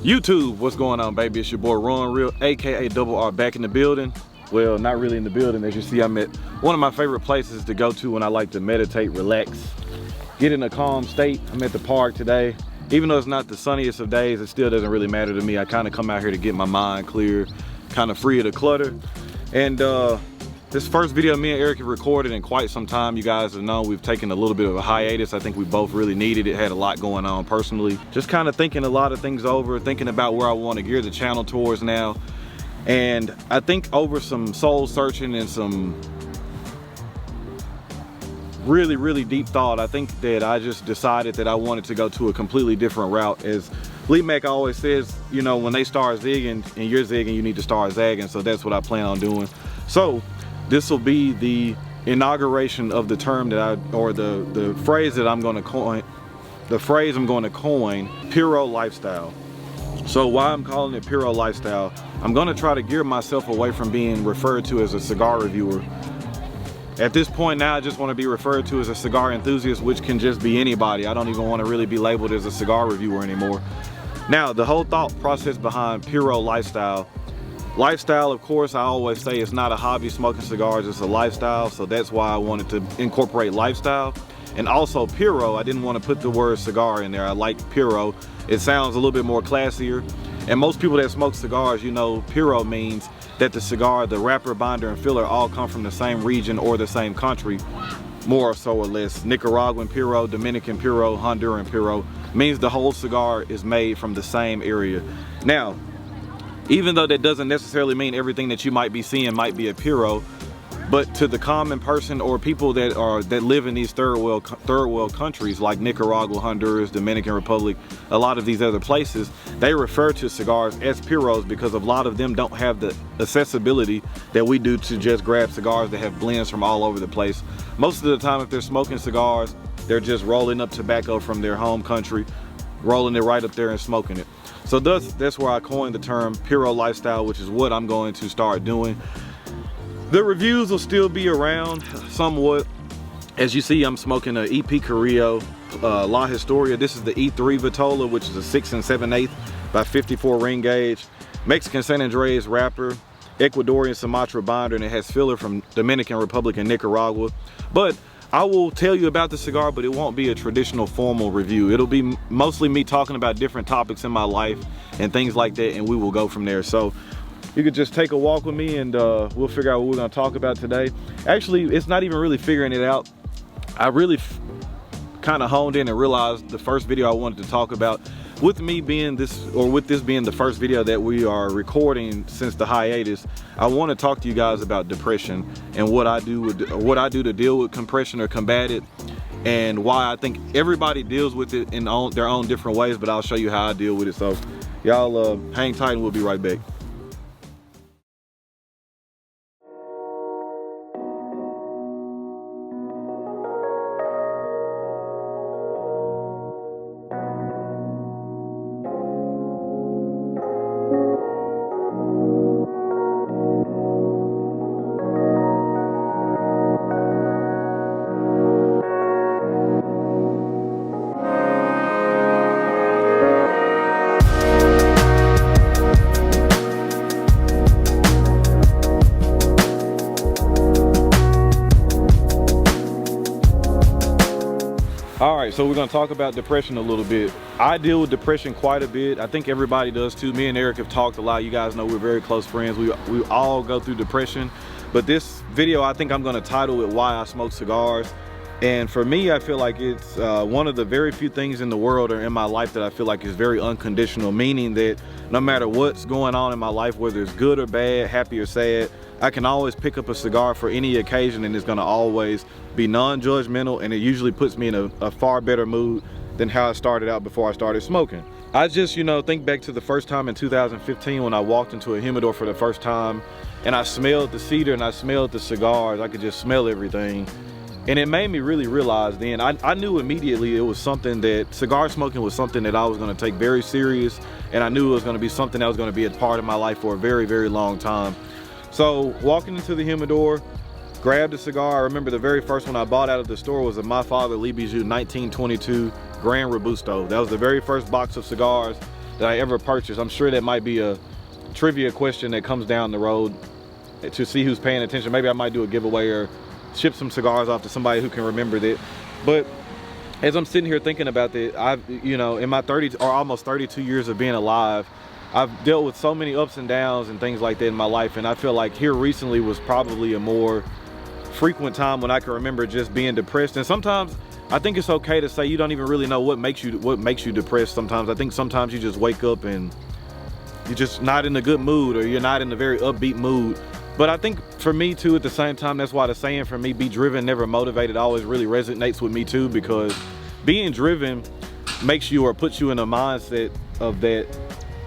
YouTube, what's going on, baby? It's your boy RonReal, aka Double R, back in the building. Well, not really in the building. As you see, I'm at one of my favorite places to go to when I like to meditate, relax, get in a calm state. I'm at the park today. Even though it's not the sunniest of days, it still doesn't really matter to me. I kind of come out here to get my mind clear, kind of free of the clutter. And this first video me and Eric have recorded in quite some time. You guys have known we've taken a little bit of a hiatus. I think we both really needed it. Had a lot going on personally. Just kind of thinking a lot of things over, thinking about where I want to gear the channel towards now. And I think over some soul searching and some really deep thought, I think that I just decided that I wanted to go to a completely different route. As Lee Mack always says, you know, when they start zigging and you're zigging, you need to start zagging. So that's what I plan on doing. So this will be the inauguration of the term that the phrase that I'm going to coin, Piro lifestyle. So why I'm calling it Piro lifestyle, I'm going to try to gear myself away from being referred to as a cigar reviewer. At this point now, I just want to be referred to as a cigar enthusiast, which can just be anybody. I don't even want to really be labeled as a cigar reviewer anymore. Now, the whole thought process behind Piro lifestyle, of course, I always say it's not a hobby smoking cigars, it's a lifestyle. So that's why I wanted to incorporate lifestyle. And also Piro, I didn't want to put the word cigar in there. I like Piro. It sounds a little bit more classier. And most people that smoke cigars, you know, Piro means that the cigar, the wrapper, binder, and filler all come from the same region or the same country, more so or less. Nicaraguan Piro, Dominican Piro, Honduran Piro means the whole cigar is made from the same area. Now, even though that doesn't necessarily mean everything that you might be seeing might be a Piro, but to the common person or people that live in these third world countries like Nicaragua, Honduras, Dominican Republic, a lot of these other places, they refer to cigars as Piros because a lot of them don't have the accessibility that we do to just grab cigars that have blends from all over the place. Most of the time, if they're smoking cigars, they're just rolling up tobacco from their home country, rolling it right up there and smoking it. So that's where I coined the term Piro lifestyle, which is what I'm going to start doing. The reviews will still be around somewhat. As you see, I'm smoking an EP Carrillo La Historia. This is the E3 Vitola, which is a 6 7/8 by 54 ring gauge. Mexican San Andres wrapper, Ecuadorian Sumatra binder, and it has filler from Dominican Republic and Nicaragua. But I will tell you about the cigar, but it won't be a traditional formal review. It'll be mostly me talking about different topics in my life and things like that, and we will go from there. So you could just take a walk with me and we'll figure out what we're gonna talk about today. Actually, it's not even really figuring it out. I really kind of honed in and realized the first video I wanted to talk about, with this being the first video that we are recording since the hiatus, I want to talk to you guys about depression and what I do to deal with depression or combat it, and why I think everybody deals with it in their own different ways, but I'll show you how I deal with it. So y'all hang tight and we'll be right back. All right, so we're gonna talk about depression a little bit. I deal with depression quite a bit. I think everybody does too. Me and Eric have talked a lot. You guys know we're very close friends. We all go through depression. But this video, I think I'm gonna title it Why I Smoke Cigars. And for me, I feel like it's one of the very few things in the world or in my life that I feel like is very unconditional, meaning that no matter what's going on in my life, whether it's good or bad, happy or sad, I can always pick up a cigar for any occasion and it's gonna always be non-judgmental, and it usually puts me in a far better mood than how I started out before I started smoking. I just, you know, think back to the first time in 2015 when I walked into a humidor for the first time and I smelled the cedar and I smelled the cigars. I could just smell everything. And it made me really realize then, I knew immediately it was something that, cigar smoking was something that I was gonna take very serious, and I knew it was gonna be something that was gonna be a part of my life for a very long time. So walking into the humidor, grabbed a cigar. I remember the very first one I bought out of the store was a My Father Lee Bijou 1922 Grand Robusto. That was the very first box of cigars that I ever purchased. I'm sure that might be a trivia question that comes down the road to see who's paying attention. Maybe I might do a giveaway or ship some cigars off to somebody who can remember that. But as I'm sitting here thinking about that, I've, you know, in my 30 or almost 32 years of being alive, I've dealt with so many ups and downs and things like that in my life, and I feel like here recently was probably a more frequent time when I can remember just being depressed. And sometimes I think it's okay to say you don't even really know what makes you depressed. Sometimes I think sometimes you just wake up and you're just not in a good mood, or you're not in a very upbeat mood. But I think for me too, at the same time, that's why the saying for me, be driven, never motivated, always really resonates with me too, because being driven makes you or puts you in a mindset of that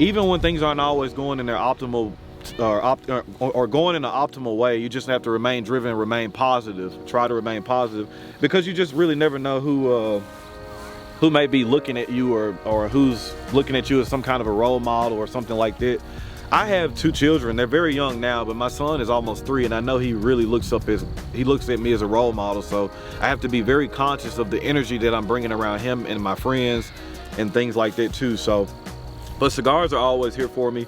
even when things aren't always going in their optimal or going in an optimal way, you just have to remain driven, remain positive, try to remain positive, because you just really never know who may be looking at you, or who's looking at you as some kind of a role model or something like that. I have 2 children. They're very young now, but my son is almost 3, and I know he really looks at me as a role model. So I have to be very conscious of the energy that I'm bringing around him and my friends and things like that too. So, but cigars are always here for me.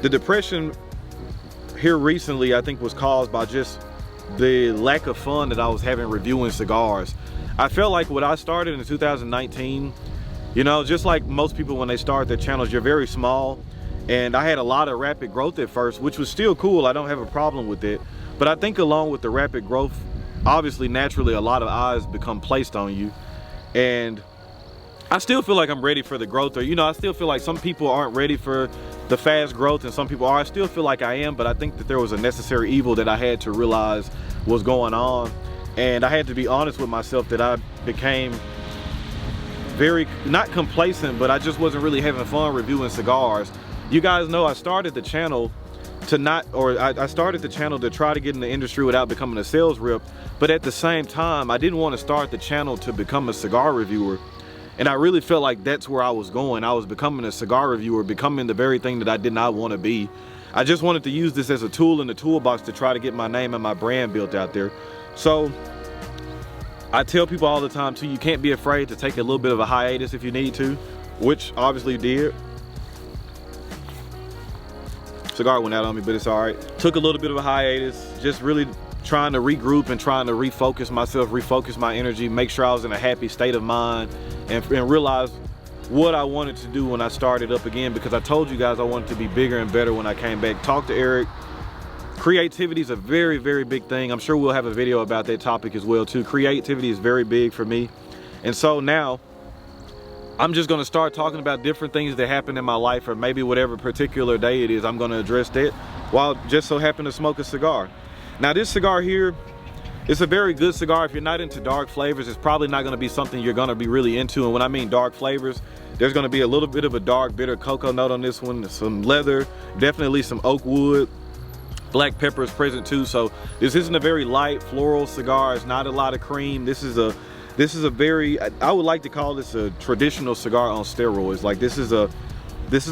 The depression here recently, I think, was caused by just the lack of fun that I was having reviewing cigars. I felt like when I started in 2019, you know, just like most people when they start their channels, you're very small. And I had a lot of rapid growth at first, which was still cool. I don't have a problem with it. But I think along with the rapid growth, obviously, naturally, a lot of eyes become placed on you. And I still feel like I'm ready for the growth, or, you know, I still feel like some people aren't ready for the fast growth and some people are. I still feel like I am, but I think that there was a necessary evil that I had to realize was going on. And I had to be honest with myself that I became very, not complacent, but I just wasn't really having fun reviewing cigars. You guys know I started the channel I started the channel to try to get in the industry without becoming a sales rep, but at the same time, I didn't want to start the channel to become a cigar reviewer. And I really felt like that's where I was going. I was becoming a cigar reviewer, becoming the very thing that I did not want to be. I just wanted to use this as a tool in the toolbox to try to get my name and my brand built out there. So I tell people all the time too, you can't be afraid to take a little bit of a hiatus if you need to, which obviously did. Cigar went out on me, but it's all right. Took a little bit of a hiatus, just really trying to regroup and trying to refocus myself, refocus my energy, make sure I was in a happy state of mind, and realize what I wanted to do when I started up again, because I told you guys I wanted to be bigger and better when I came back. Talk to Eric. Creativity is a very, very big thing. I'm sure we'll have a video about that topic as well too. Creativity is very big for me. And so now I'm just gonna start talking about different things that happen in my life, or maybe whatever particular day it is, I'm gonna address that while just so happen to smoke a cigar. Now this cigar here, it's a very good cigar. If you're not into dark flavors, it's probably not gonna be something you're gonna be really into. And when I mean dark flavors, there's gonna be a little bit of a dark, bitter cocoa note on this one, some leather, definitely some oak wood. Black pepper is present too. So this isn't a very light floral cigar. It's not a lot of cream. This is a very, I would like to call this a traditional cigar on steroids. Like this is an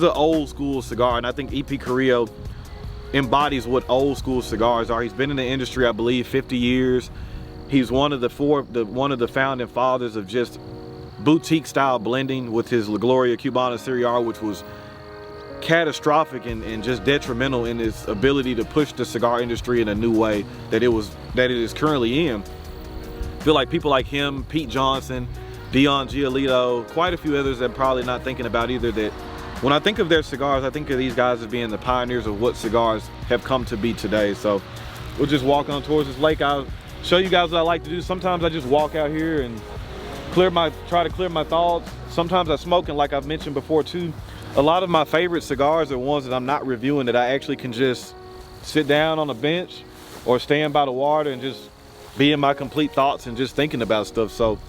old school cigar, and I think EP Carrillo embodies what old school cigars are. He's been in the industry, I believe, 50 years. He's one of the founding fathers of just boutique style blending with his La Gloria Cubana Cigar, which was catastrophic and just detrimental in its ability to push the cigar industry in a new way that it is currently in. I feel like people like him, Pete Johnson, Dion Giolito, quite a few others that I'm probably not thinking about either, that when I think of their cigars, I think of these guys as being the pioneers of what cigars have come to be today. So we'll just walk on towards this lake. I'll show you guys what I like to do. Sometimes I just walk out here and try to clear my thoughts. Sometimes I smoke, and like I've mentioned before too, a lot of my favorite cigars are ones that I'm not reviewing, that I actually can just sit down on a bench or stand by the water and just be in my complete thoughts and just thinking about stuff. So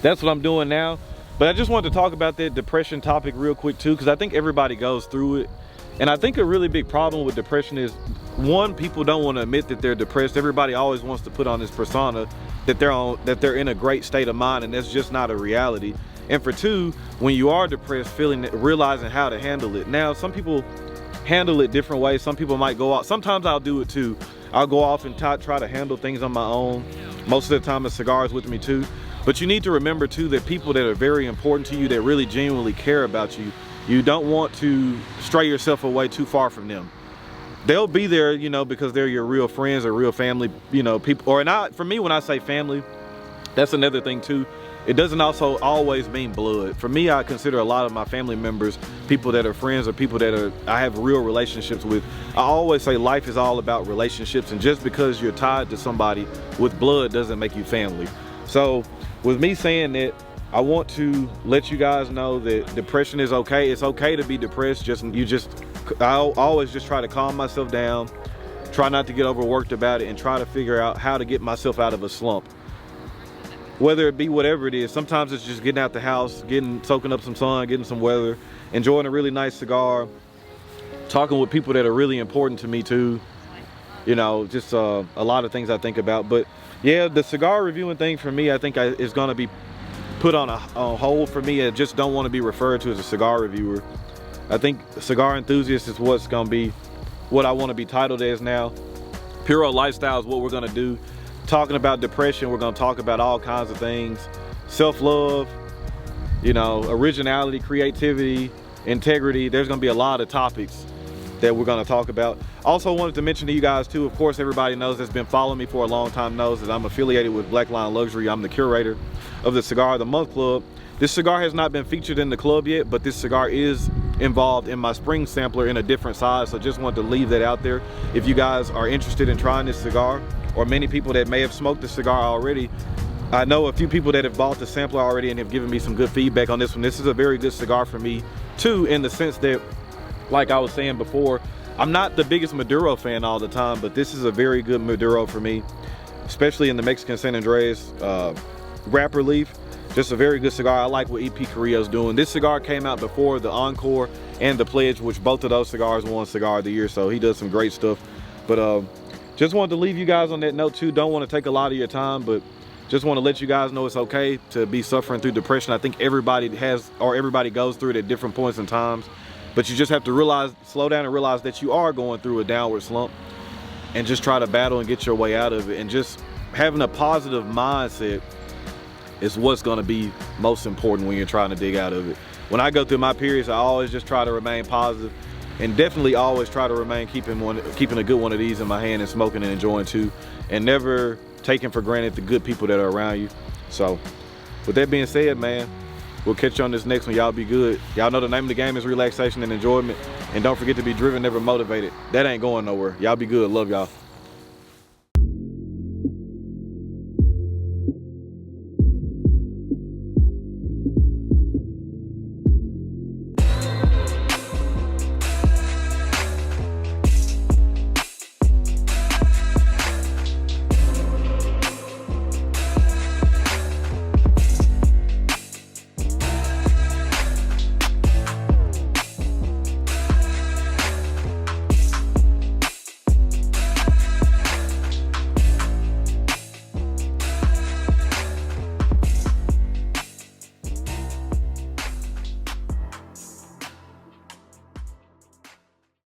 that's what I'm doing now. But I just wanted to talk about that depression topic real quick too, because I think everybody goes through it. And I think a really big problem with depression is, one, people don't want to admit that they're depressed. Everybody always wants to put on this persona that they're in a great state of mind, and that's just not a reality. And for two, when you are depressed, realizing how to handle it. Now, some people handle it different ways. Some people might go out. Sometimes I'll do it too. I'll go off and try to handle things on my own. Most of the time, a cigar is with me too. But you need to remember too that people that are very important to you, that really genuinely care about you, You don't want to stray yourself away too far from them. They'll be there, you know, because they're your real friends or real family, you know, people. Or not for me, when I say family, that's another thing too. It doesn't also always mean blood. For me, I consider a lot of my family members people that are friends or people that I have real relationships with. I always say life is all about relationships, and just because you're tied to somebody with blood doesn't make you family. So with me saying that, I want to let you guys know that depression is okay. It's okay to be depressed. I'll always just try to calm myself down, try not to get overworked about it, and try to figure out how to get myself out of a slump. Whether it be whatever it is, sometimes it's just getting out the house, soaking up some sun, getting some weather, enjoying a really nice cigar, talking with people that are really important to me too. You know, just a lot of things I think about. But yeah, the cigar reviewing thing for me, I think is gonna be put on hold for me. I just don't want to be referred to as a cigar reviewer. I think cigar enthusiast is what's gonna be what I want to be titled as now. Puro lifestyle is what we're gonna do. Talking about depression, we're gonna talk about all kinds of things. Self-love, you know, originality, creativity, integrity. There's gonna be a lot of topics that we're gonna talk about. Also wanted to mention to you guys too, of course, everybody knows that's been following me for a long time knows that I'm affiliated with Black Line Luxury. I'm the curator of the Cigar of the Month Club. This cigar has not been featured in the club yet, but this cigar is involved in my spring sampler in a different size. So just wanted to leave that out there. If you guys are interested in trying this cigar, or many people that may have smoked the cigar already, I know a few people that have bought the sampler already and have given me some good feedback on this one. This is a very good cigar for me too, in the sense that, like I was saying before, I'm not the biggest Maduro fan all the time, but this is a very good Maduro for me, especially in the Mexican San Andres wrapper leaf. Just a very good cigar. I like what EP Carrillo's doing. This cigar came out before the Encore and the Pledge, which both of those cigars won Cigar of the Year, so he does some great stuff. But just wanted to leave you guys on that note too. Don't want to take a lot of your time, but just want to let you guys know it's okay to be suffering through depression. I think everybody has, or everybody goes through it at different points in times, but you just have to realize, slow down and realize that you are going through a downward slump, and just try to battle and get your way out of it. And just having a positive mindset is what's going to be most important when you're trying to dig out of it. When I go through my periods, I always just try to remain positive, and definitely always try to remain keeping a good one of these in my hand and smoking and enjoying too, and never taking for granted the good people that are around you. So with that being said, man, we'll catch you on this next one. Y'all be good. Y'all know the name of the game is relaxation and enjoyment, and don't forget to be driven, never motivated. That ain't going nowhere. Y'all be good. Love y'all.